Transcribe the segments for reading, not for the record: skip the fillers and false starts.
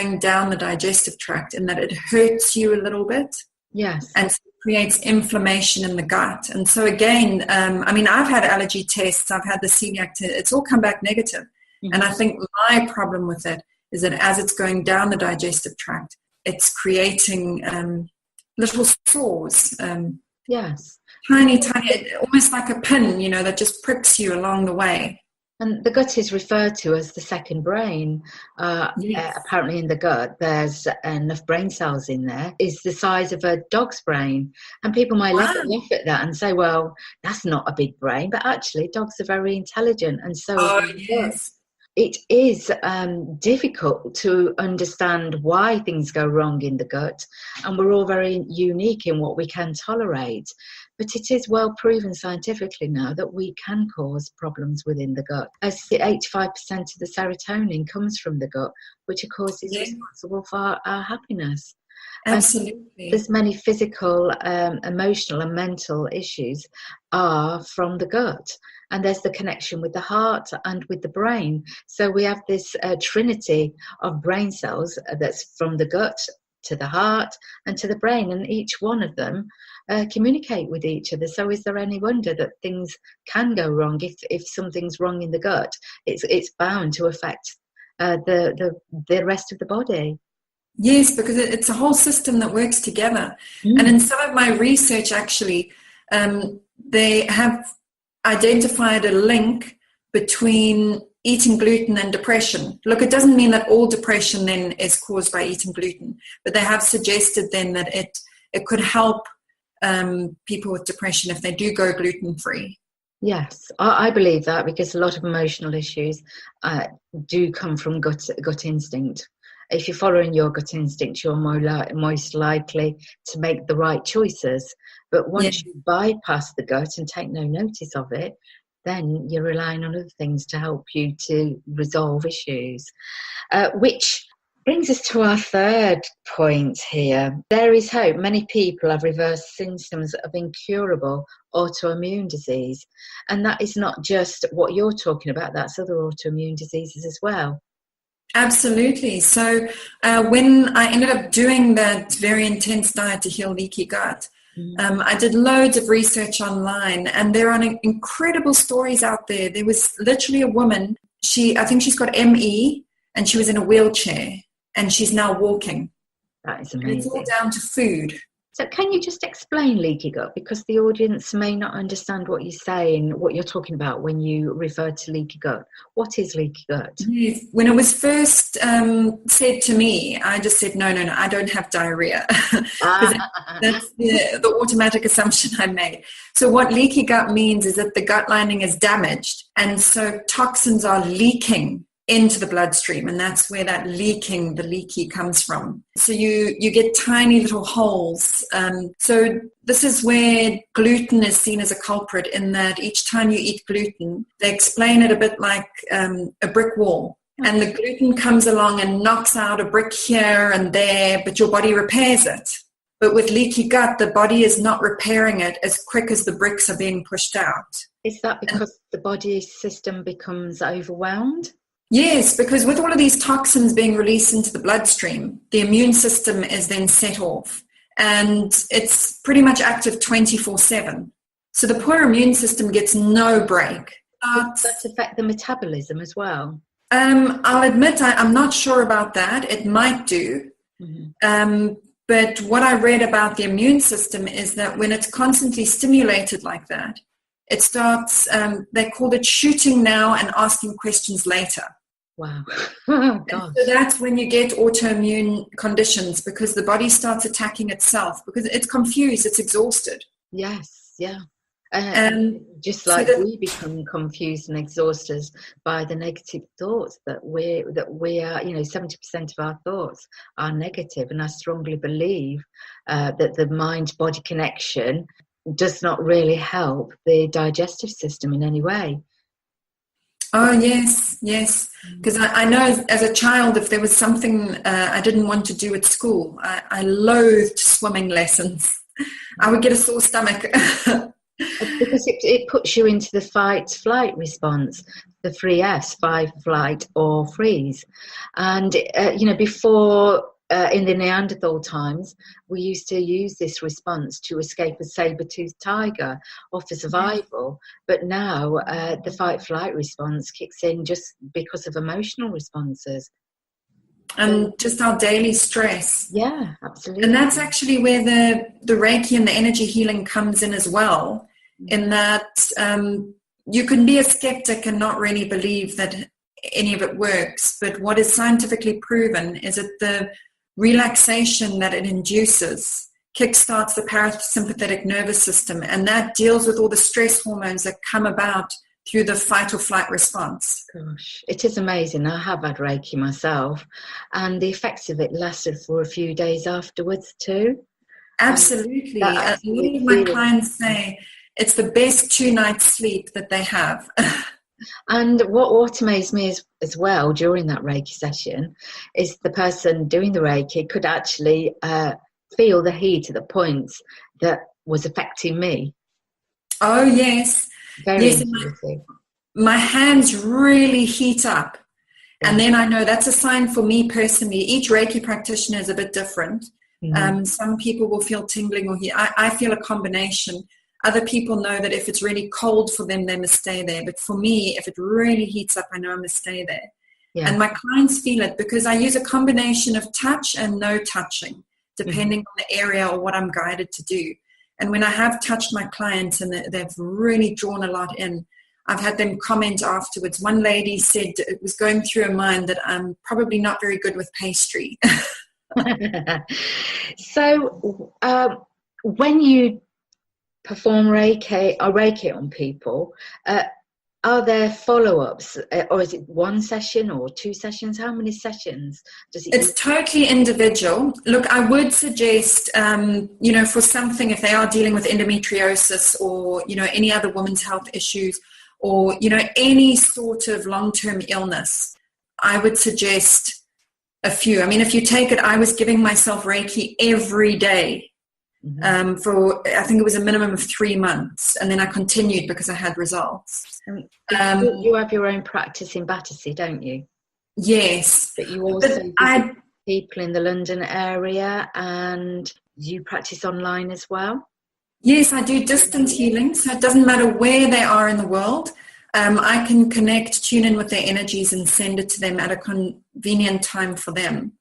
going down the digestive tract, in that it hurts you a little bit. Yes. And creates inflammation in the gut. And so again, I've had allergy tests, I've had the celiac test, it's all come back negative. Mm-hmm. And I think my problem with it is that as it's going down the digestive tract, it's creating little sores. Yes. Tiny, almost like a pin, that just pricks you along the way. And the gut is referred to as the second brain. Yes. Apparently in the gut, there's enough brain cells in there. It's the size of a dog's brain. And people might laugh at that and say, well, that's not a big brain. But actually, dogs are very intelligent. And so yes. It is difficult to understand why things go wrong in the gut. And we're all very unique in what we can tolerate. But it is well proven scientifically now that we can cause problems within the gut, as 85% of the serotonin comes from the gut, which of course is responsible for our happiness. Absolutely. There's many physical, emotional and mental issues are from the gut. And there's the connection with the heart and with the brain. So we have this trinity of brain cells that's from the gut to the heart and to the brain, and each one of them communicate with each other. So is there any wonder that things can go wrong? If something's wrong in the gut, it's bound to affect the rest of the body. Yes, because it's a whole system that works together. And in some of my research, actually, they have identified a link between eating gluten and depression. Look, it doesn't mean that all depression then is caused by eating gluten, but they have suggested then that it could help people with depression if they do go gluten-free. Yes, I believe that, because a lot of emotional issues do come from gut instinct. If you're following your gut instinct, you're most likely to make the right choices. But once you bypass the gut and take no notice of it, then you're relying on other things to help you to resolve issues. Which brings us to our third point here. There is hope. Many people have reversed symptoms of incurable autoimmune disease. And that is not just what you're talking about, that's other autoimmune diseases as well. Absolutely. So when I ended up doing that very intense diet to heal leaky gut, I did loads of research online, and there are incredible stories out there. There was literally a woman, I think she's got ME, and she was in a wheelchair, and she's now walking. That is amazing. And it's all down to food. So can you just explain leaky gut? Because the audience may not understand what you're saying, what you're talking about when you refer to leaky gut. What is leaky gut? Yes. When it was first said to me, I just said, no, I don't have diarrhea. That's the automatic assumption I made. So what leaky gut means is that the gut lining is damaged, and so toxins are leaking into the bloodstream, and that's where that the leaky comes from. So you get tiny little holes. So this is where gluten is seen as a culprit, in that each time you eat gluten, they explain it a bit like a brick wall. And the gluten comes along and knocks out a brick here and there, but your body repairs it. But with leaky gut, the body is not repairing it as quick as the bricks are being pushed out. Is that because the body system becomes overwhelmed? Yes, because with all of these toxins being released into the bloodstream, the immune system is then set off, and it's pretty much active 24/7. So the poor immune system gets no break. Does that affect the metabolism as well? I'll admit I'm not sure about that. It might do. But what I read about the immune system is that when it's constantly stimulated like that, it starts, they call it shooting now and asking questions later. Wow. So that's when you get autoimmune conditions, because the body starts attacking itself because it's confused, it's exhausted. Yes, yeah. Just like we become confused and exhausted by the negative thoughts that we are, 70% of our thoughts are negative. And I strongly believe that the mind-body connection does not really help the digestive system in any way. Oh, yes. Because I know as a child, if there was something I didn't want to do at school, I loathed swimming lessons. I would get a sore stomach. Because it puts you into the fight-flight response. the 3Fs, fight, flight, or freeze. And, before in the Neanderthal times, we used to use this response to escape a saber-toothed tiger or for survival. But now the fight-flight response kicks in just because of emotional responses. And just our daily stress. Yeah, absolutely. And that's actually where the Reiki and the energy healing comes in as well, in that you can be a skeptic and not really believe that any of it works. But what is scientifically proven is that the relaxation that it induces kickstarts the parasympathetic nervous system, and that deals with all the stress hormones that come about through the fight or flight response. Gosh, it is amazing. I have had Reiki myself, and the effects of it lasted for a few days afterwards too. Absolutely. A lot of my clients say it's the best 2 nights sleep that they have. And what amazed me as well during that Reiki session is the person doing the Reiki could actually feel the heat at the points that was affecting me. Oh, yes. Very yes, intuitive. My hands really heat up. Yeah. And then I know that's a sign for me personally. Each Reiki practitioner is a bit different. Mm-hmm. Some people will feel tingling or heat. I feel a combination. Other people know that if it's really cold for them, they must stay there. But for me, if it really heats up, I know I must stay there. Yeah. And my clients feel it because I use a combination of touch and no touching, depending on the area or what I'm guided to do. And when I have touched my clients and they've really drawn a lot in, I've had them comment afterwards. One lady said it was going through her mind that I'm probably not very good with pastry. So when you perform Reiki on people, are there follow-ups, or is it 1 session or 2 sessions? How many sessions does it? It's totally individual. Look, I would suggest, for something, if they are dealing with endometriosis or, any other women's health issues or, any sort of long-term illness, I would suggest a few. I mean, if you take it, I was giving myself Reiki every day. Mm-hmm. For I think it was a minimum of 3 months, and then I continued because I had results. You have your own practice in Battersea, don't you? Yes, but you also visit people in the London area, and you practice online as well. Yes, I do distance healing, so it doesn't matter where they are in the world. I can tune in with their energies, and send it to them at a convenient time for them.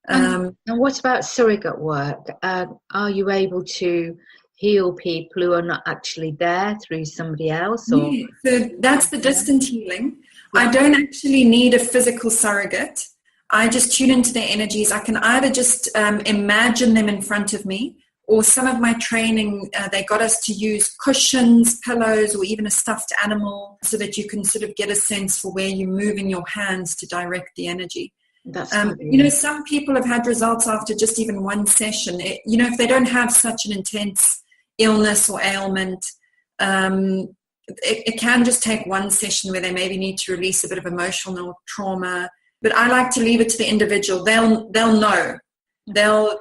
And what about surrogate work? Are you able to heal people who are not actually there through somebody else? Or? Yeah, so that's the distant healing. Yeah. I don't actually need a physical surrogate. I just tune into their energies. I can either just imagine them in front of me, or some of my training, they got us to use cushions, pillows, or even a stuffed animal, so that you can sort of get a sense for where you're moving your hands to direct the energy. That's some people have had results after just even 1 session. If they don't have such an intense illness or ailment, it can just take 1 session where they maybe need to release a bit of emotional trauma. But I like to leave it to the individual. They'll know. They'll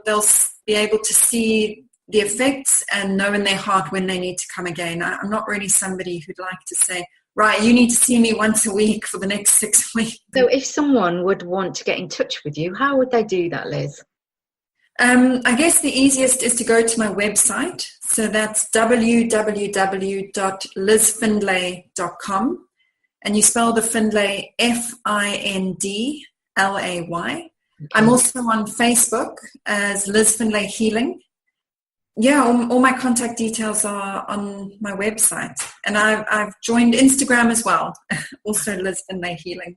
be able to see the effects and know in their heart when they need to come again. I'm not really somebody who'd like to say, right, you need to see me once a week for the next 6 weeks. So if someone would want to get in touch with you, how would they do that, Liz? I guess the easiest is to go to my website. So that's www.lizfindlay.com. And you spell the Findlay Findlay. Okay. I'm also on Facebook as Liz Findlay Healing. Yeah, all my contact details are on my website. And I've joined Instagram as well, also Liz Findlay Healing.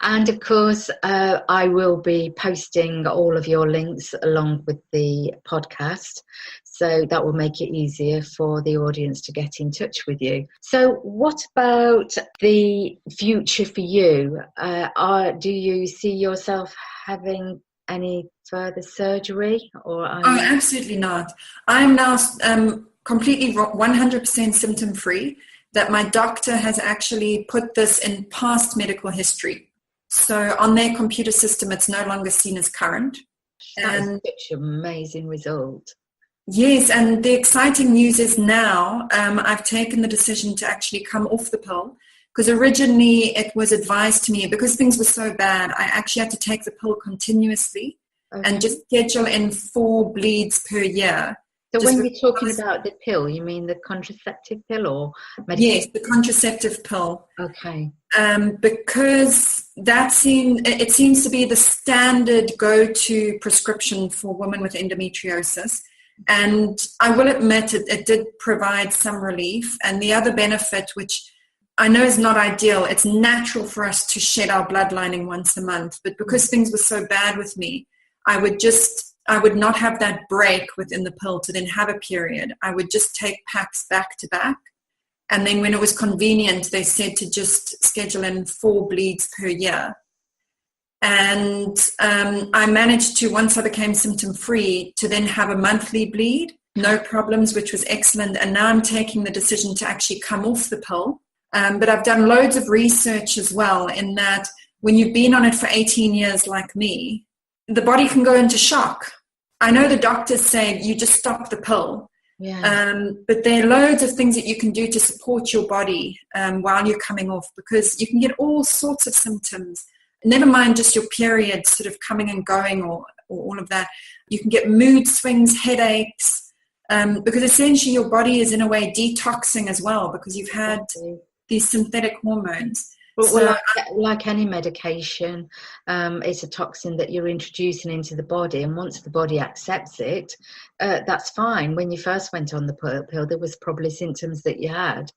And of course, I will be posting all of your links along with the podcast. So that will make it easier for the audience to get in touch with you. So what about the future for you? Do you see yourself having any further surgery? Absolutely not. I'm now completely 100% symptom free. That my doctor has actually put this in past medical history. So on their computer system, it's no longer seen as current. That is such an amazing result. Yes, and the exciting news is now I've taken the decision to actually come off the pill, Because originally it was advised to me, because things were so bad, I actually had to take the pill continuously and just schedule in 4 bleeds per year. So when you're talking about the pill, you mean the contraceptive pill or medication? Yes, the contraceptive pill. Okay. Because it seems to be the standard go-to prescription for women with endometriosis. And I will admit it did provide some relief. And the other benefit, which I know is not ideal, it's natural for us to shed our blood lining once a month. But because things were so bad with me, I would not have that break within the pill to then have a period. I would just take packs back to back. And then when it was convenient, they said to just schedule in 4 bleeds per year. And I managed to, once I became symptom-free, to then have a monthly bleed, no problems, which was excellent. And now I'm taking the decision to actually come off the pill. But I've done loads of research as well, in that when you've been on it for 18 years like me, the body can go into shock. I know the doctors say you just stop the pill. Yeah. But there are loads of things that you can do to support your body while you're coming off, because you can get all sorts of symptoms, never mind just your period sort of coming and going or all of that. You can get mood swings, headaches, because essentially your body is in a way detoxing as well, because you've had these synthetic hormones. Well, like any medication, it's a toxin that you're introducing into the body, and once the body accepts it, that's fine. When you first went on the pill, there was probably symptoms that you had,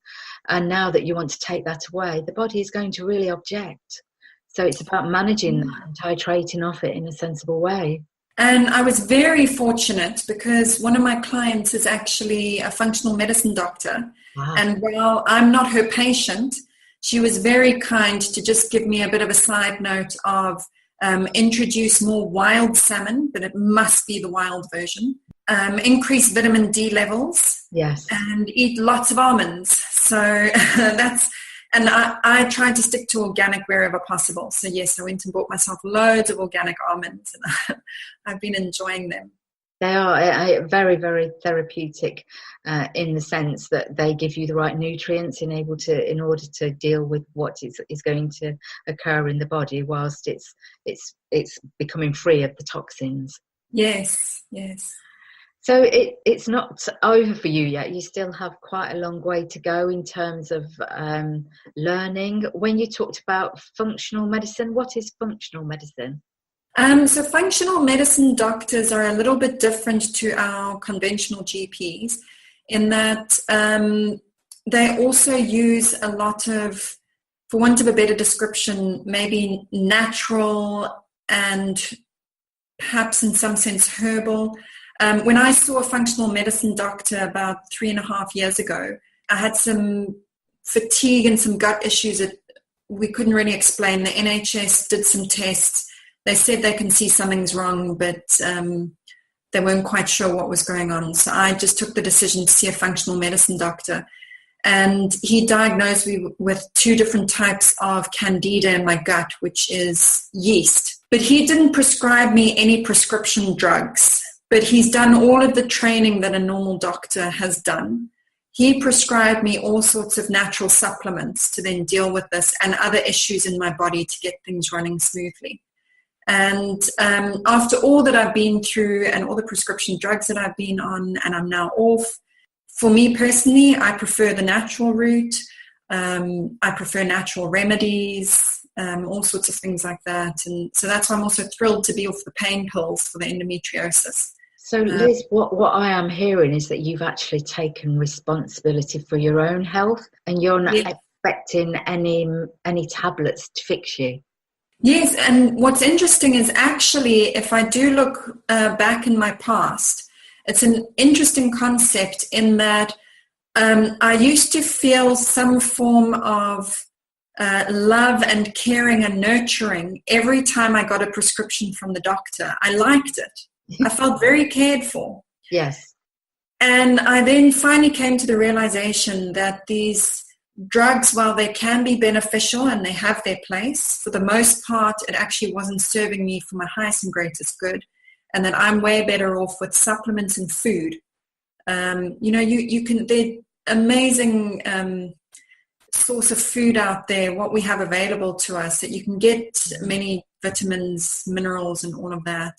and now that you want to take that away, the body is going to really object. So it's about managing that and titrating off it in a sensible way. And I was very fortunate, because one of my clients is actually a functional medicine doctor. Wow. And while I'm not her patient, she was very kind to just give me a bit of a side note of introduce more wild salmon, but it must be the wild version. Increase vitamin D levels. Yes. And eat lots of almonds. So and I tried to stick to organic wherever possible. So yes, I went and bought myself loads of organic almonds, and I've been enjoying them. They are very, very therapeutic in the sense that they give you the right nutrients in order to deal with what is going to occur in the body whilst it's becoming free of the toxins. Yes, yes. So it's not over for you yet. You still have quite a long way to go in terms of learning. When you talked about functional medicine, what is functional medicine? So functional medicine doctors are a little bit different to our conventional GPs in that they also use a lot of, for want of a better description, maybe natural and perhaps in some sense herbal. When I saw a functional medicine doctor about 3.5 years ago, I had some fatigue and some gut issues that we couldn't really explain. The NHS did some tests. They said they can see something's wrong, but they weren't quite sure what was going on. So I just took the decision to see a functional medicine doctor. And he diagnosed me with 2 different types of candida in my gut, which is yeast. But he didn't prescribe me any prescription drugs. But he's done all of the training that a normal doctor has done. He prescribed me all sorts of natural supplements to then deal with this and other issues in my body to get things running smoothly. And after all that I've been through and all the prescription drugs that I've been on and I'm now off, for me personally, I prefer the natural route. I prefer natural remedies, all sorts of things like that. And so that's why I'm also thrilled to be off the pain pills for the endometriosis. So Liz, what I am hearing is that you've actually taken responsibility for your own health and you're not expecting any tablets to fix you. Yes, and what's interesting is actually, if I do look back in my past, it's an interesting concept in that I used to feel some form of love and caring and nurturing every time I got a prescription from the doctor. I liked it. I felt very cared for. Yes. And I then finally came to the realization that these drugs, while they can be beneficial and they have their place, for the most part, it actually wasn't serving me for my highest and greatest good, and that I'm way better off with supplements and food. You can, they're amazing source of food out there, what we have available to us, that you can get many vitamins, minerals, and all of that.